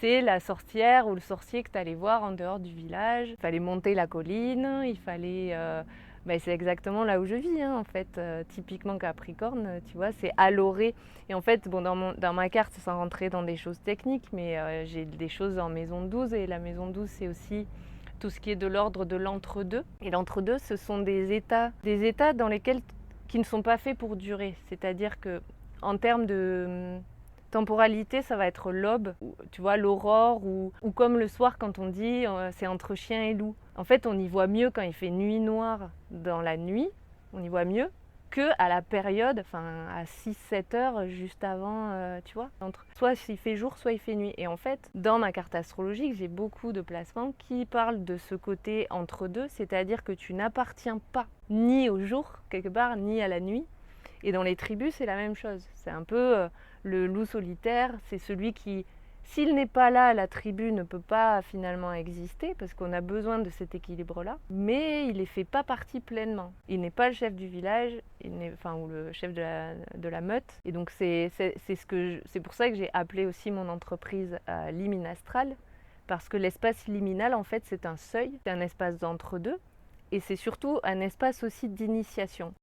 c'est la sorcière ou le sorcier que tu allais voir en dehors du village. Il fallait monter la colline, il fallait... c'est exactement là où je vis, hein, en fait. Typiquement Capricorne, tu vois, c'est à l'orée. Et en fait, bon, dans ma carte, sans rentrer dans des choses techniques, mais j'ai des choses en maison 12. Et la maison 12, c'est aussi tout ce qui est de l'ordre de l'entre-deux. Et l'entre-deux, ce sont des états dans lesquels qui ne sont pas faits pour durer. C'est-à-dire que en termes de temporalité, ça va être l'aube, tu vois, l'aurore, ou comme le soir quand on dit c'est entre chien et loup. En fait, on y voit mieux quand il fait nuit noire dans la nuit, on y voit mieux que à la période, enfin à 6-7 heures juste avant, tu vois, soit il fait jour, soit il fait nuit. Et en fait, dans ma carte astrologique, j'ai beaucoup de placements qui parlent de ce côté entre deux, c'est-à-dire que tu n'appartiens pas ni au jour, quelque part, ni à la nuit. Et dans les tribus, c'est la même chose. C'est un peu le loup solitaire, c'est celui qui, s'il n'est pas là, la tribu ne peut pas finalement exister parce qu'on a besoin de cet équilibre-là, mais il ne fait pas partie pleinement. Il n'est pas le chef du village, ou le chef de la meute. Et donc c'est pour ça que j'ai appelé aussi mon entreprise Liminastral, parce que l'espace liminal, en fait, c'est un seuil, c'est un espace d'entre-deux, et c'est surtout un espace aussi d'initiation.